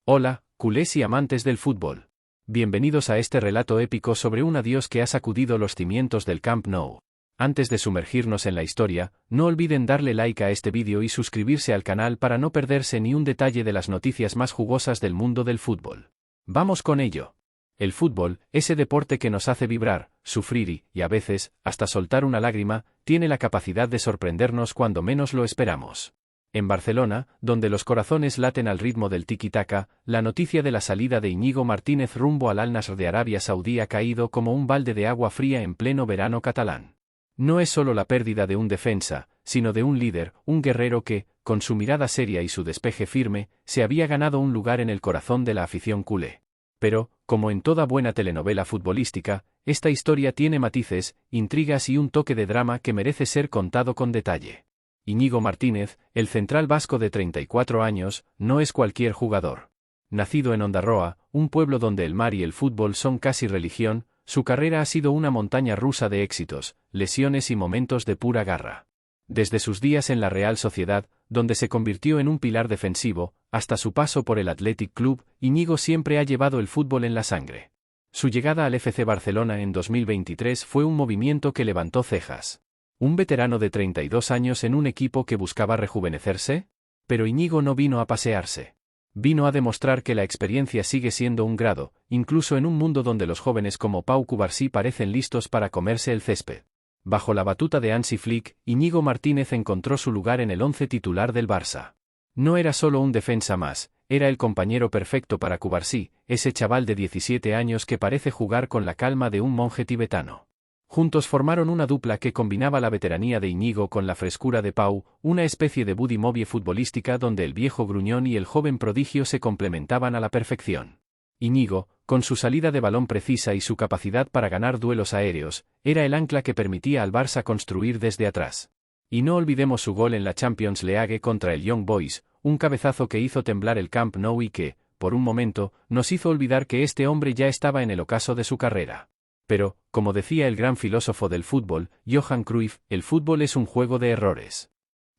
Hola, culés y amantes del fútbol. Bienvenidos a este relato épico sobre un adiós que ha sacudido los cimientos del Camp Nou. Antes de sumergirnos en la historia, no olviden darle like a este vídeo y suscribirse al canal para no perderse ni un detalle de las noticias más jugosas del mundo del fútbol. ¡Vamos con ello! El fútbol, ese deporte que nos hace vibrar, sufrir y, a veces, hasta soltar una lágrima, tiene la capacidad de sorprendernos cuando menos lo esperamos. En Barcelona, donde los corazones laten al ritmo del tiki-taka, la noticia de la salida de Íñigo Martínez rumbo al Al-Nassr de Arabia Saudí ha caído como un balde de agua fría en pleno verano catalán. No es solo la pérdida de un defensa, sino de un líder, un guerrero que, con su mirada seria y su despeje firme, se había ganado un lugar en el corazón de la afición culé. Pero, como en toda buena telenovela futbolística, esta historia tiene matices, intrigas y un toque de drama que merece ser contado con detalle. Íñigo Martínez, el central vasco de 34 años, no es cualquier jugador. Nacido en Ondarroa, un pueblo donde el mar y el fútbol son casi religión, su carrera ha sido una montaña rusa de éxitos, lesiones y momentos de pura garra. Desde sus días en la Real Sociedad, donde se convirtió en un pilar defensivo, hasta su paso por el Athletic Club, Íñigo siempre ha llevado el fútbol en la sangre. Su llegada al FC Barcelona en 2023 fue un movimiento que levantó cejas. ¿Un veterano de 32 años en un equipo que buscaba rejuvenecerse? Pero Íñigo no vino a pasearse. Vino a demostrar que la experiencia sigue siendo un grado, incluso en un mundo donde los jóvenes como Pau Cubarsí parecen listos para comerse el césped. Bajo la batuta de Hansi Flick, Íñigo Martínez encontró su lugar en el once titular del Barça. No era solo un defensa más, era el compañero perfecto para Cubarsí, ese chaval de 17 años que parece jugar con la calma de un monje tibetano. Juntos formaron una dupla que combinaba la veteranía de Íñigo con la frescura de Pau, una especie de buddy movie futbolística donde el viejo gruñón y el joven prodigio se complementaban a la perfección. Íñigo, con su salida de balón precisa y su capacidad para ganar duelos aéreos, era el ancla que permitía al Barça construir desde atrás. Y no olvidemos su gol en la Champions League contra el Young Boys, un cabezazo que hizo temblar el Camp Nou y que, por un momento, nos hizo olvidar que este hombre ya estaba en el ocaso de su carrera. Pero, como decía el gran filósofo del fútbol, Johan Cruyff, el fútbol es un juego de errores.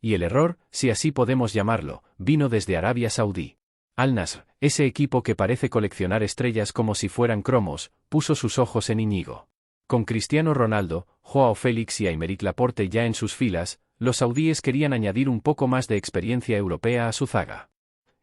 Y el error, si así podemos llamarlo, vino desde Arabia Saudí. Al-Nassr, ese equipo que parece coleccionar estrellas como si fueran cromos, puso sus ojos en Íñigo. Con Cristiano Ronaldo, Joao Félix y Aymeric Laporte ya en sus filas, los saudíes querían añadir un poco más de experiencia europea a su zaga.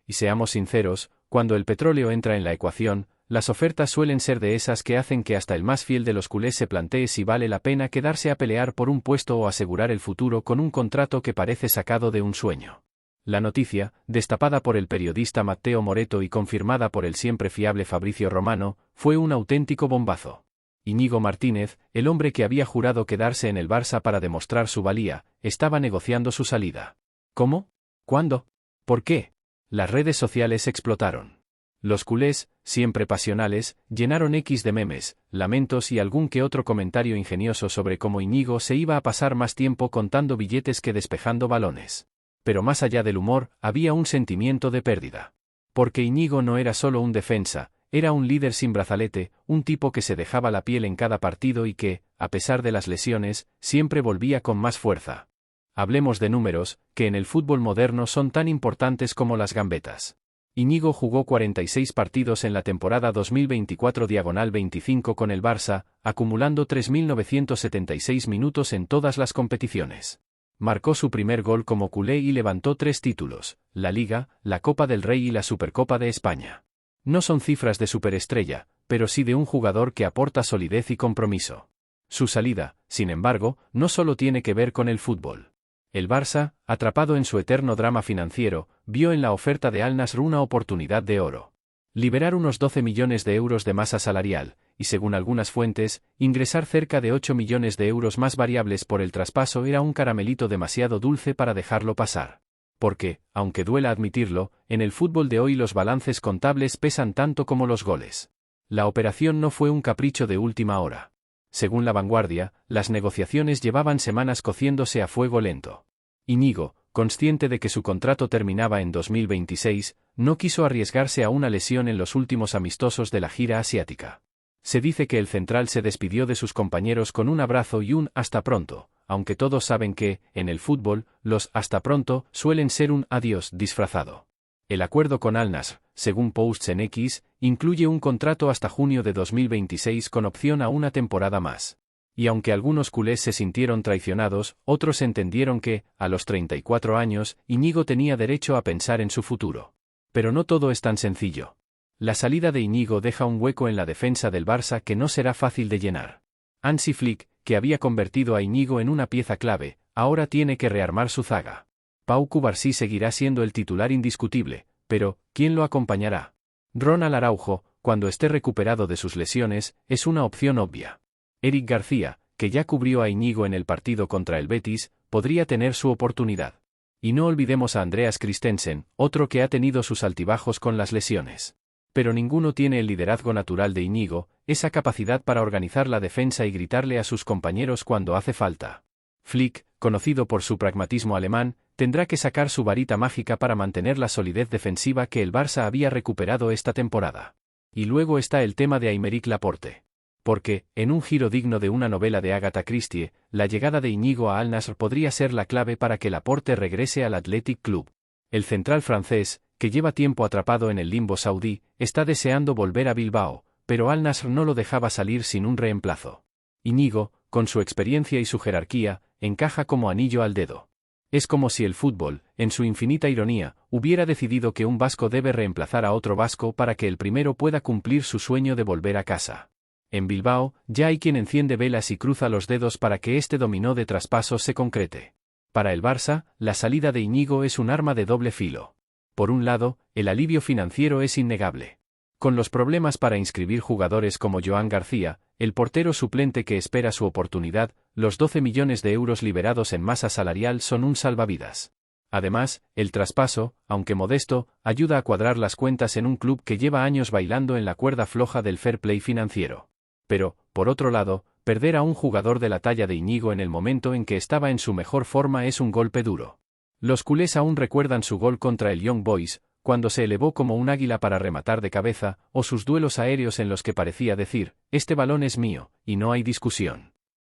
Y seamos sinceros, cuando el petróleo entra en la ecuación, las ofertas suelen ser de esas que hacen que hasta el más fiel de los culés se plantee si vale la pena quedarse a pelear por un puesto o asegurar el futuro con un contrato que parece sacado de un sueño. La noticia, destapada por el periodista Matteo Moretto y confirmada por el siempre fiable Fabrizio Romano, fue un auténtico bombazo. Íñigo Martínez, el hombre que había jurado quedarse en el Barça para demostrar su valía, estaba negociando su salida. ¿Cómo? ¿Cuándo? ¿Por qué? Las redes sociales explotaron. Los culés, siempre pasionales, llenaron X de memes, lamentos y algún que otro comentario ingenioso sobre cómo Íñigo se iba a pasar más tiempo contando billetes que despejando balones. Pero más allá del humor, había un sentimiento de pérdida. Porque Íñigo no era solo un defensa, era un líder sin brazalete, un tipo que se dejaba la piel en cada partido y que, a pesar de las lesiones, siempre volvía con más fuerza. Hablemos de números, que en el fútbol moderno son tan importantes como las gambetas. Íñigo jugó 46 partidos en la temporada 2024/25 con el Barça, acumulando 3.976 minutos en todas las competiciones. Marcó su primer gol como culé y levantó 3 títulos, la Liga, la Copa del Rey y la Supercopa de España. No son cifras de superestrella, pero sí de un jugador que aporta solidez y compromiso. Su salida, sin embargo, no solo tiene que ver con el fútbol. El Barça, atrapado en su eterno drama financiero, vio en la oferta de Al-Nassr una oportunidad de oro. Liberar unos 12 millones de euros de masa salarial, y según algunas fuentes, ingresar cerca de 8 millones de euros más variables por el traspaso era un caramelito demasiado dulce para dejarlo pasar. Porque, aunque duela admitirlo, en el fútbol de hoy los balances contables pesan tanto como los goles. La operación no fue un capricho de última hora. Según La Vanguardia, las negociaciones llevaban semanas cociéndose a fuego lento. Íñigo, consciente de que su contrato terminaba en 2026, no quiso arriesgarse a una lesión en los últimos amistosos de la gira asiática. Se dice que el central se despidió de sus compañeros con un abrazo y un «hasta pronto», aunque todos saben que, en el fútbol, los «hasta pronto» suelen ser un «adiós» disfrazado. El acuerdo con Al Nassr, según posts en X, incluye un contrato hasta junio de 2026 con opción a una temporada más. Y aunque algunos culés se sintieron traicionados, otros entendieron que, a los 34 años, Íñigo tenía derecho a pensar en su futuro. Pero no todo es tan sencillo. La salida de Íñigo deja un hueco en la defensa del Barça que no será fácil de llenar. Hansi Flick, que había convertido a Íñigo en una pieza clave, ahora tiene que rearmar su zaga. Pau Cubarsí seguirá siendo el titular indiscutible, pero ¿quién lo acompañará? Ronald Araujo, cuando esté recuperado de sus lesiones, es una opción obvia. Eric García, que ya cubrió a Íñigo en el partido contra el Betis, podría tener su oportunidad. Y no olvidemos a Andreas Christensen, otro que ha tenido sus altibajos con las lesiones. Pero ninguno tiene el liderazgo natural de Íñigo, esa capacidad para organizar la defensa y gritarle a sus compañeros cuando hace falta. Flick, conocido por su pragmatismo alemán, tendrá que sacar su varita mágica para mantener la solidez defensiva que el Barça había recuperado esta temporada. Y luego está el tema de Aymeric Laporte. Porque, en un giro digno de una novela de Agatha Christie, la llegada de Íñigo a Al Nassr podría ser la clave para que Laporte regrese al Athletic Club. El central francés, que lleva tiempo atrapado en el limbo saudí, está deseando volver a Bilbao, pero Al Nassr no lo dejaba salir sin un reemplazo. Íñigo, con su experiencia y su jerarquía, encaja como anillo al dedo. Es como si el fútbol, en su infinita ironía, hubiera decidido que un vasco debe reemplazar a otro vasco para que el primero pueda cumplir su sueño de volver a casa. En Bilbao, ya hay quien enciende velas y cruza los dedos para que este dominó de traspasos se concrete. Para el Barça, la salida de Íñigo es un arma de doble filo. Por un lado, el alivio financiero es innegable. Con los problemas para inscribir jugadores como Joan García, el portero suplente que espera su oportunidad, los 12 millones de euros liberados en masa salarial son un salvavidas. Además, el traspaso, aunque modesto, ayuda a cuadrar las cuentas en un club que lleva años bailando en la cuerda floja del fair play financiero. Pero, por otro lado, perder a un jugador de la talla de Íñigo en el momento en que estaba en su mejor forma es un golpe duro. Los culés aún recuerdan su gol contra el Young Boys, cuando se elevó como un águila para rematar de cabeza, o sus duelos aéreos en los que parecía decir, este balón es mío, y no hay discusión.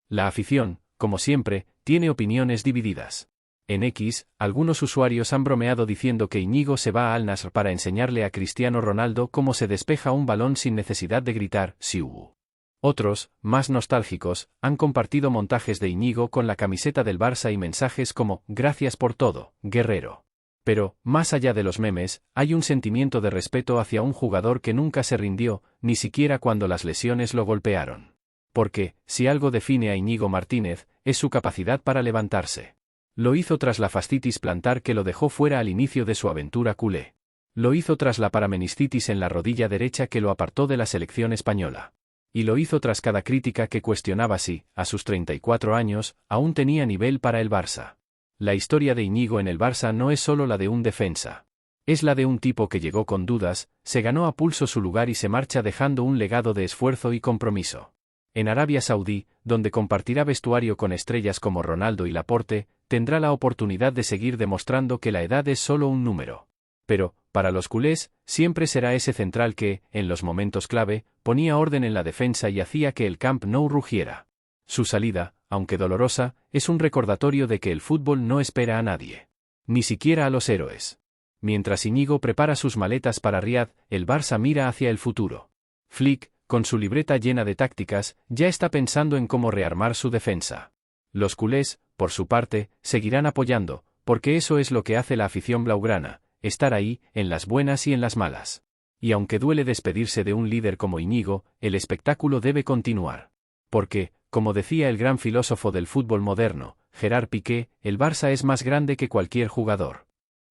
La afición, como siempre, tiene opiniones divididas. En X, algunos usuarios han bromeado diciendo que Íñigo se va a Al Nassr para enseñarle a Cristiano Ronaldo cómo se despeja un balón sin necesidad de gritar, ¡siu! Otros, más nostálgicos, han compartido montajes de Íñigo con la camiseta del Barça y mensajes como, gracias por todo, guerrero. Pero, más allá de los memes, hay un sentimiento de respeto hacia un jugador que nunca se rindió, ni siquiera cuando las lesiones lo golpearon. Porque, si algo define a Íñigo Martínez, es su capacidad para levantarse. Lo hizo tras la fascitis plantar que lo dejó fuera al inicio de su aventura culé. Lo hizo tras la parameniscitis en la rodilla derecha que lo apartó de la selección española. Y lo hizo tras cada crítica que cuestionaba si, a sus 34 años, aún tenía nivel para el Barça. La historia de Íñigo en el Barça no es solo la de un defensa. Es la de un tipo que llegó con dudas, se ganó a pulso su lugar y se marcha dejando un legado de esfuerzo y compromiso. En Arabia Saudí, donde compartirá vestuario con estrellas como Ronaldo y Laporte, tendrá la oportunidad de seguir demostrando que la edad es solo un número. Pero, para los culés, siempre será ese central que, en los momentos clave, ponía orden en la defensa y hacía que el Camp Nou rugiera. Su salida, aunque dolorosa, es un recordatorio de que el fútbol no espera a nadie. Ni siquiera a los héroes. Mientras Íñigo prepara sus maletas para Riad, el Barça mira hacia el futuro. Flick, con su libreta llena de tácticas, ya está pensando en cómo rearmar su defensa. Los culés, por su parte, seguirán apoyando, porque eso es lo que hace la afición blaugrana, estar ahí, en las buenas y en las malas. Y aunque duele despedirse de un líder como Íñigo, el espectáculo debe continuar. Porque, como decía el gran filósofo del fútbol moderno, Gerard Piqué, el Barça es más grande que cualquier jugador.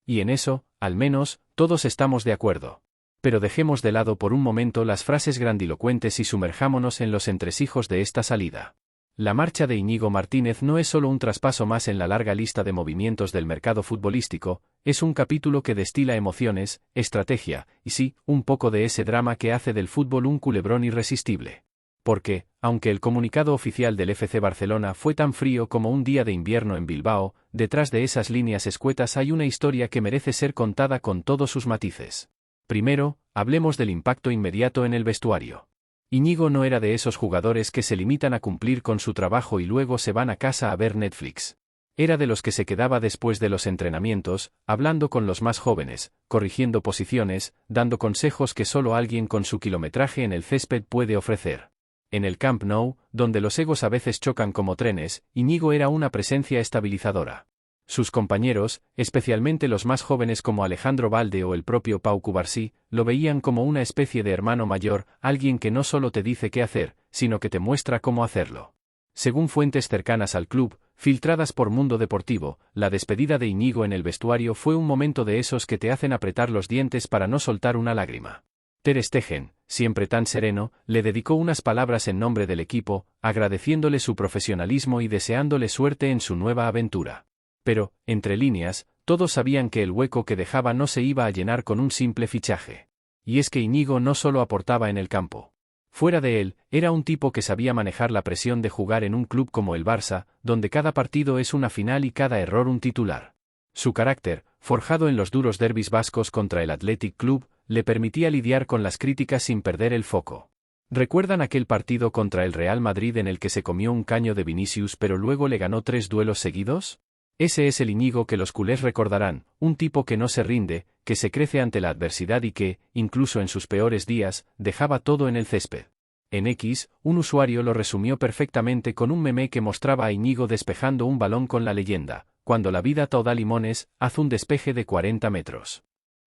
Y en eso, al menos, todos estamos de acuerdo. Pero dejemos de lado por un momento las frases grandilocuentes y sumerjámonos en los entresijos de esta salida. La marcha de Íñigo Martínez no es solo un traspaso más en la larga lista de movimientos del mercado futbolístico, es un capítulo que destila emociones, estrategia, y sí, un poco de ese drama que hace del fútbol un culebrón irresistible. Porque, aunque el comunicado oficial del FC Barcelona fue tan frío como un día de invierno en Bilbao, detrás de esas líneas escuetas hay una historia que merece ser contada con todos sus matices. Primero, hablemos del impacto inmediato en el vestuario. Íñigo no era de esos jugadores que se limitan a cumplir con su trabajo y luego se van a casa a ver Netflix. Era de los que se quedaba después de los entrenamientos, hablando con los más jóvenes, corrigiendo posiciones, dando consejos que solo alguien con su kilometraje en el césped puede ofrecer. En el Camp Nou, donde los egos a veces chocan como trenes, Íñigo era una presencia estabilizadora. Sus compañeros, especialmente los más jóvenes como Alejandro Balde o el propio Pau Cubarsí, lo veían como una especie de hermano mayor, alguien que no solo te dice qué hacer, sino que te muestra cómo hacerlo. Según fuentes cercanas al club, filtradas por Mundo Deportivo, la despedida de Íñigo en el vestuario fue un momento de esos que te hacen apretar los dientes para no soltar una lágrima. Ter Stegen, siempre tan sereno, le dedicó unas palabras en nombre del equipo, agradeciéndole su profesionalismo y deseándole suerte en su nueva aventura. Pero, entre líneas, todos sabían que el hueco que dejaba no se iba a llenar con un simple fichaje. Y es que Íñigo no solo aportaba en el campo. Fuera de él, era un tipo que sabía manejar la presión de jugar en un club como el Barça, donde cada partido es una final y cada error un titular. Su carácter, forjado en los duros derbis vascos contra el Athletic Club, le permitía lidiar con las críticas sin perder el foco. ¿Recuerdan aquel partido contra el Real Madrid en el que se comió un caño de Vinicius pero luego le ganó 3 duelos seguidos? Ese es el Íñigo que los culés recordarán, un tipo que no se rinde, que se crece ante la adversidad y que, incluso en sus peores días, dejaba todo en el césped. En X, un usuario lo resumió perfectamente con un meme que mostraba a Íñigo despejando un balón con la leyenda: cuando la vida te da limones, haz un despeje de 40 metros.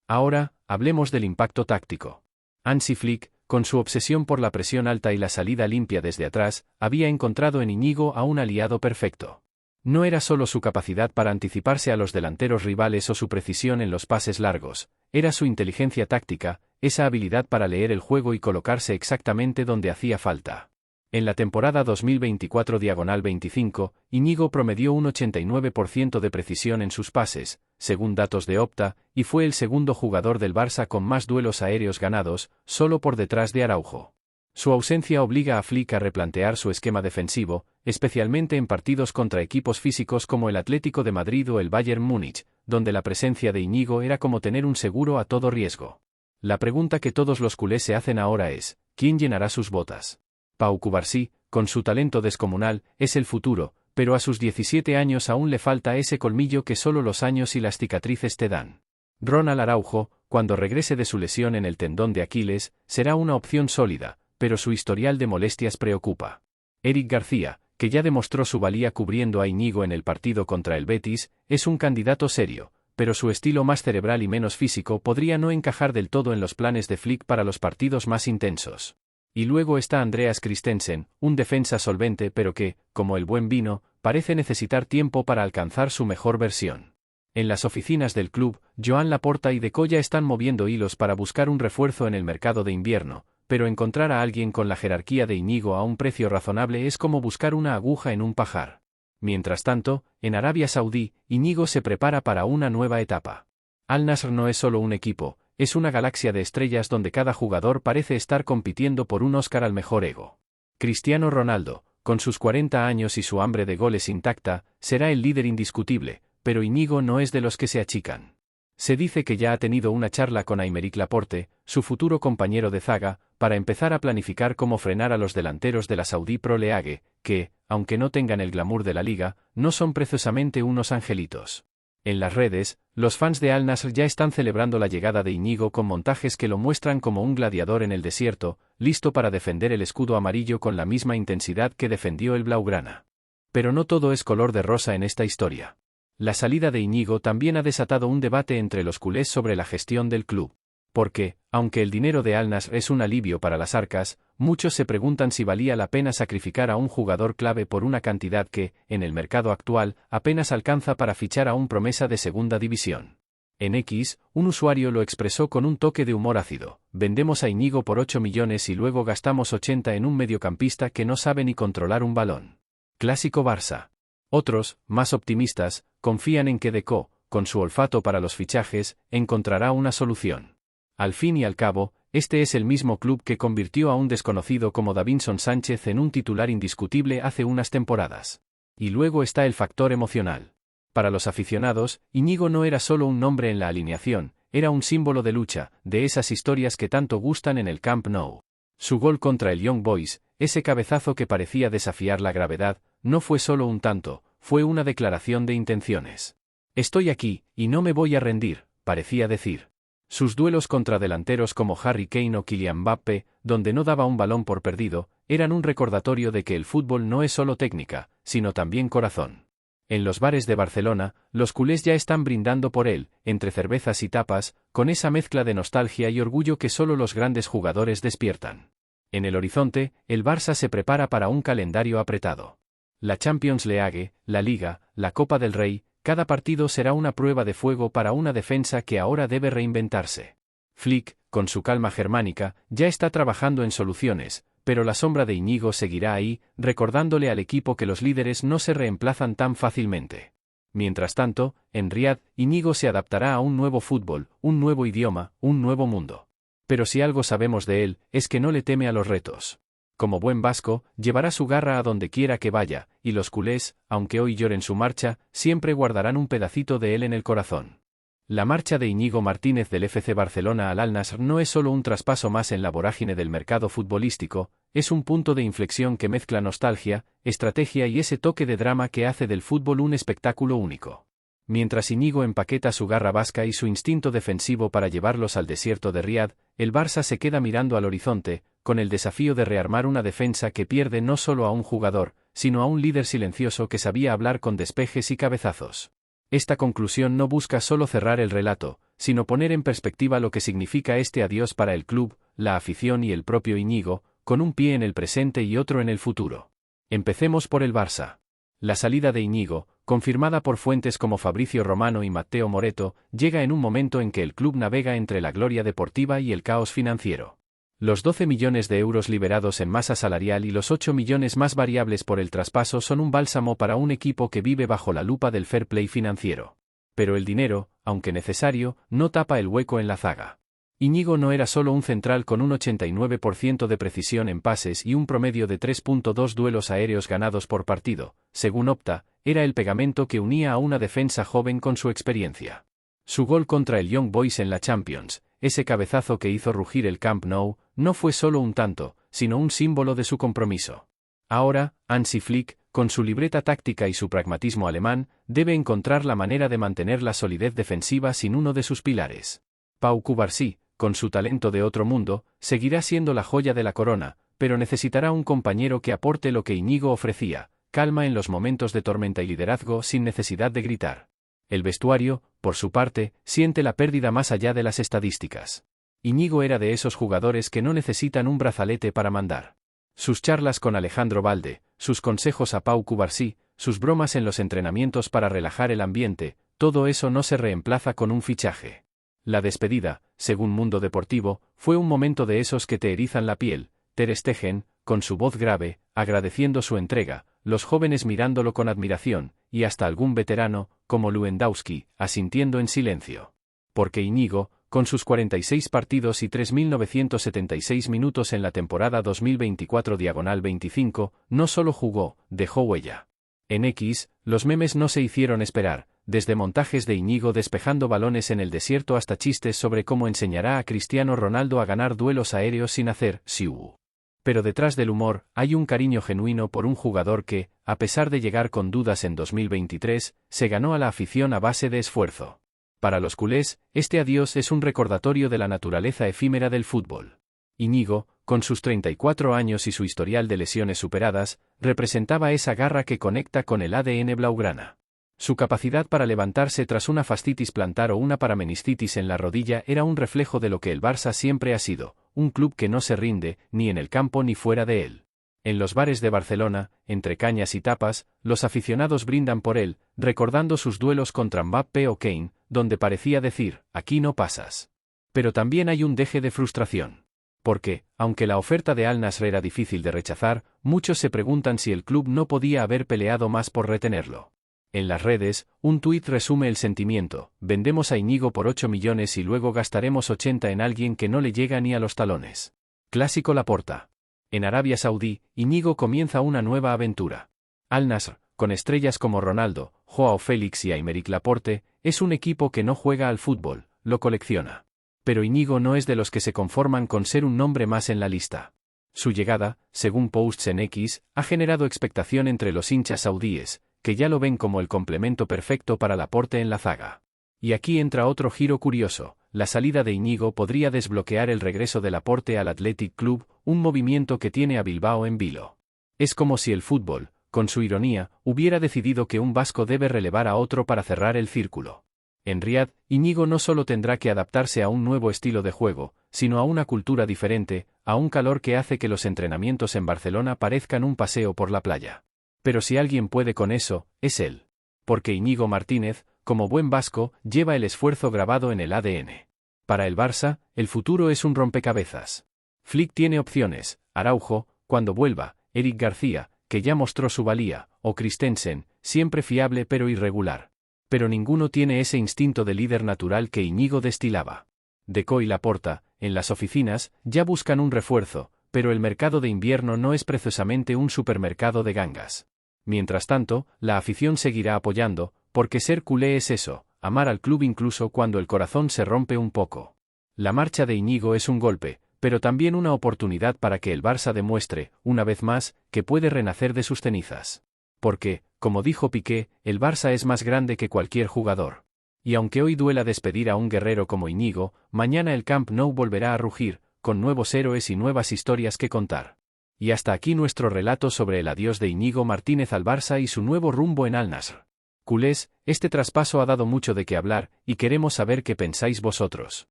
Ahora, hablemos del impacto táctico. Hansi Flick, con su obsesión por la presión alta y la salida limpia desde atrás, había encontrado en Íñigo a un aliado perfecto. No era solo su capacidad para anticiparse a los delanteros rivales o su precisión en los pases largos, era su inteligencia táctica, esa habilidad para leer el juego y colocarse exactamente donde hacía falta. En la temporada 2024/25, Íñigo promedió un 89% de precisión en sus pases, según datos de Opta, y fue el segundo jugador del Barça con más duelos aéreos ganados, solo por detrás de Araujo. Su ausencia obliga a Flick a replantear su esquema defensivo, especialmente en partidos contra equipos físicos como el Atlético de Madrid o el Bayern Múnich, donde la presencia de Íñigo era como tener un seguro a todo riesgo. La pregunta que todos los culés se hacen ahora es: ¿quién llenará sus botas? Pau Cubarsí, con su talento descomunal, es el futuro, pero a sus 17 años aún le falta ese colmillo que solo los años y las cicatrices te dan. Ronald Araujo, cuando regrese de su lesión en el tendón de Aquiles, será una opción sólida, pero su historial de molestias preocupa. Eric García, que ya demostró su valía cubriendo a Íñigo en el partido contra el Betis, es un candidato serio, pero su estilo más cerebral y menos físico podría no encajar del todo en los planes de Flick para los partidos más intensos. Y luego está Andreas Christensen, un defensa solvente pero que, como el buen vino, parece necesitar tiempo para alcanzar su mejor versión. En las oficinas del club, Joan Laporta y De Colla están moviendo hilos para buscar un refuerzo en el mercado de invierno, pero encontrar a alguien con la jerarquía de Íñigo a un precio razonable es como buscar una aguja en un pajar. Mientras tanto, en Arabia Saudí, Íñigo se prepara para una nueva etapa. Al Nassr no es solo un equipo, es una galaxia de estrellas donde cada jugador parece estar compitiendo por un Oscar al mejor ego. Cristiano Ronaldo, con sus 40 años y su hambre de goles intacta, será el líder indiscutible, pero Íñigo no es de los que se achican. Se dice que ya ha tenido una charla con Aymeric Laporte, su futuro compañero de zaga, para empezar a planificar cómo frenar a los delanteros de la Saudi Pro League, que, aunque no tengan el glamour de la liga, no son precisamente unos angelitos. En las redes, los fans de Al Nassr ya están celebrando la llegada de Íñigo con montajes que lo muestran como un gladiador en el desierto, listo para defender el escudo amarillo con la misma intensidad que defendió el blaugrana. Pero no todo es color de rosa en esta historia. La salida de Íñigo también ha desatado un debate entre los culés sobre la gestión del club. Porque, aunque el dinero de Al Nassr es un alivio para las arcas, muchos se preguntan si valía la pena sacrificar a un jugador clave por una cantidad que, en el mercado actual, apenas alcanza para fichar a un promesa de segunda división. En X, un usuario lo expresó con un toque de humor ácido: vendemos a Íñigo por 8 millones y luego gastamos 80 en un mediocampista que no sabe ni controlar un balón. Clásico Barça. Otros, más optimistas, confían en que Deco, con su olfato para los fichajes, encontrará una solución. Al fin y al cabo, este es el mismo club que convirtió a un desconocido como Davinson Sánchez en un titular indiscutible hace unas temporadas. Y luego está el factor emocional. Para los aficionados, Íñigo no era solo un nombre en la alineación, era un símbolo de lucha, de esas historias que tanto gustan en el Camp Nou. Su gol contra el Young Boys, ese cabezazo que parecía desafiar la gravedad, no fue solo un tanto, fue una declaración de intenciones. Estoy aquí, y no me voy a rendir, parecía decir. Sus duelos contra delanteros como Harry Kane o Kylian Mbappé, donde no daba un balón por perdido, eran un recordatorio de que el fútbol no es solo técnica, sino también corazón. En los bares de Barcelona, los culés ya están brindando por él, entre cervezas y tapas, con esa mezcla de nostalgia y orgullo que solo los grandes jugadores despiertan. En el horizonte, el Barça se prepara para un calendario apretado. La Champions League, la Liga, la Copa del Rey, cada partido será una prueba de fuego para una defensa que ahora debe reinventarse. Flick, con su calma germánica, ya está trabajando en soluciones, pero la sombra de Íñigo seguirá ahí, recordándole al equipo que los líderes no se reemplazan tan fácilmente. Mientras tanto, en Riad, Íñigo se adaptará a un nuevo fútbol, un nuevo idioma, un nuevo mundo. Pero si algo sabemos de él, es que no le teme a los retos. Como buen vasco, llevará su garra a donde quiera que vaya, y los culés, aunque hoy lloren su marcha, siempre guardarán un pedacito de él en el corazón. La marcha de Íñigo Martínez del FC Barcelona al Al-Nassr no es solo un traspaso más en la vorágine del mercado futbolístico, es un punto de inflexión que mezcla nostalgia, estrategia y ese toque de drama que hace del fútbol un espectáculo único. Mientras Íñigo empaqueta su garra vasca y su instinto defensivo para llevarlos al desierto de Riad, el Barça se queda mirando al horizonte, con el desafío de rearmar una defensa que pierde no solo a un jugador, sino a un líder silencioso que sabía hablar con despejes y cabezazos. Esta conclusión no busca solo cerrar el relato, sino poner en perspectiva lo que significa este adiós para el club, la afición y el propio Íñigo, con un pie en el presente y otro en el futuro. Empecemos por el Barça. La salida de Íñigo, confirmada por fuentes como Fabrizio Romano y Matteo Moretto, llega en un momento en que el club navega entre la gloria deportiva y el caos financiero. Los 12 millones de euros liberados en masa salarial y los 8 millones más variables por el traspaso son un bálsamo para un equipo que vive bajo la lupa del fair play financiero. Pero el dinero, aunque necesario, no tapa el hueco en la zaga. Íñigo no era solo un central con un 89% de precisión en pases y un promedio de 3.2 duelos aéreos ganados por partido, según Opta, era el pegamento que unía a una defensa joven con su experiencia. Su gol contra el Young Boys en la Champions, ese cabezazo que hizo rugir el Camp Nou, no fue solo un tanto, sino un símbolo de su compromiso. Ahora, Hansi Flick, con su libreta táctica y su pragmatismo alemán, debe encontrar la manera de mantener la solidez defensiva sin uno de sus pilares. Pau Cubarsí, con su talento de otro mundo, seguirá siendo la joya de la corona, pero necesitará un compañero que aporte lo que Íñigo ofrecía, calma en los momentos de tormenta y liderazgo sin necesidad de gritar. El vestuario, por su parte, siente la pérdida más allá de las estadísticas. Íñigo era de esos jugadores que no necesitan un brazalete para mandar. Sus charlas con Alejandro Balde, sus consejos a Pau Cubarsí, sus bromas en los entrenamientos para relajar el ambiente, todo eso no se reemplaza con un fichaje. La despedida, según Mundo Deportivo, fue un momento de esos que te erizan la piel. Ter Stegen, con su voz grave, agradeciendo su entrega, los jóvenes mirándolo con admiración, y hasta algún veterano, como Lewandowski, asintiendo en silencio. Porque Íñigo, con sus 46 partidos y 3.976 minutos en la temporada 2024/25, no solo jugó, dejó huella. En X, los memes no se hicieron esperar, desde montajes de Íñigo despejando balones en el desierto hasta chistes sobre cómo enseñará a Cristiano Ronaldo a ganar duelos aéreos sin hacer siu. Pero detrás del humor, hay un cariño genuino por un jugador que, a pesar de llegar con dudas en 2023, se ganó a la afición a base de esfuerzo. Para los culés, este adiós es un recordatorio de la naturaleza efímera del fútbol. Íñigo, con sus 34 años y su historial de lesiones superadas, representaba esa garra que conecta con el ADN blaugrana. Su capacidad para levantarse tras una fascitis plantar o una parameniscitis en la rodilla era un reflejo de lo que el Barça siempre ha sido, un club que no se rinde, ni en el campo ni fuera de él. En los bares de Barcelona, entre cañas y tapas, los aficionados brindan por él, recordando sus duelos contra Mbappé o Kane, donde parecía decir, aquí no pasas. Pero también hay un deje de frustración. Porque, aunque la oferta de Al-Nassr era difícil de rechazar, muchos se preguntan si el club no podía haber peleado más por retenerlo. En las redes, un tuit resume el sentimiento: vendemos a Íñigo por 8 millones y luego gastaremos 80 en alguien que no le llega ni a los talones. Clásico Laporta. En Arabia Saudí, Íñigo comienza una nueva aventura. Al-Nassr, con estrellas como Ronaldo, Joao Félix y Aymeric Laporte, es un equipo que no juega al fútbol, lo colecciona. Pero Íñigo no es de los que se conforman con ser un nombre más en la lista. Su llegada, según posts en X, ha generado expectación entre los hinchas saudíes, que ya lo ven como el complemento perfecto para Laporte en la zaga. Y aquí entra otro giro curioso: la salida de Íñigo podría desbloquear el regreso de Laporte al Athletic Club, un movimiento que tiene a Bilbao en vilo. Es como si el fútbol, con su ironía, hubiera decidido que un vasco debe relevar a otro para cerrar el círculo. En Riad, Íñigo no solo tendrá que adaptarse a un nuevo estilo de juego, sino a una cultura diferente, a un calor que hace que los entrenamientos en Barcelona parezcan un paseo por la playa. Pero si alguien puede con eso, es él. Porque Íñigo Martínez, como buen vasco, lleva el esfuerzo grabado en el ADN. Para el Barça, el futuro es un rompecabezas. Flick tiene opciones: Araujo, cuando vuelva; Eric García, que ya mostró su valía; o Christensen, siempre fiable pero irregular. Pero ninguno tiene ese instinto de líder natural que Íñigo destilaba. Deco y Laporta, en las oficinas, ya buscan un refuerzo, pero el mercado de invierno no es precisamente un supermercado de gangas. Mientras tanto, la afición seguirá apoyando, porque ser culé es eso, amar al club incluso cuando el corazón se rompe un poco. La marcha de Íñigo es un golpe, pero también una oportunidad para que el Barça demuestre, una vez más, que puede renacer de sus cenizas. Porque, como dijo Piqué, el Barça es más grande que cualquier jugador. Y aunque hoy duela despedir a un guerrero como Íñigo, mañana el Camp Nou volverá a rugir, con nuevos héroes y nuevas historias que contar. Y hasta aquí nuestro relato sobre el adiós de Íñigo Martínez al Barça y su nuevo rumbo en Al Nassr. Culés, este traspaso ha dado mucho de qué hablar, y queremos saber qué pensáis vosotros.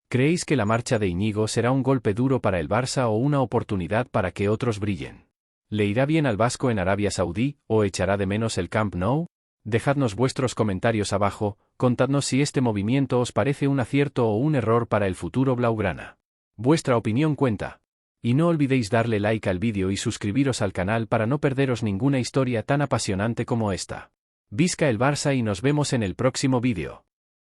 ¿Creéis que la marcha de Íñigo será un golpe duro para el Barça o una oportunidad para que otros brillen? ¿Le irá bien al vasco en Arabia Saudí, o echará de menos el Camp Nou? Dejadnos vuestros comentarios abajo, contadnos si este movimiento os parece un acierto o un error para el futuro blaugrana. Vuestra opinión cuenta. Y no olvidéis darle like al vídeo y suscribiros al canal para no perderos ninguna historia tan apasionante como esta. Visca el Barça y nos vemos en el próximo vídeo.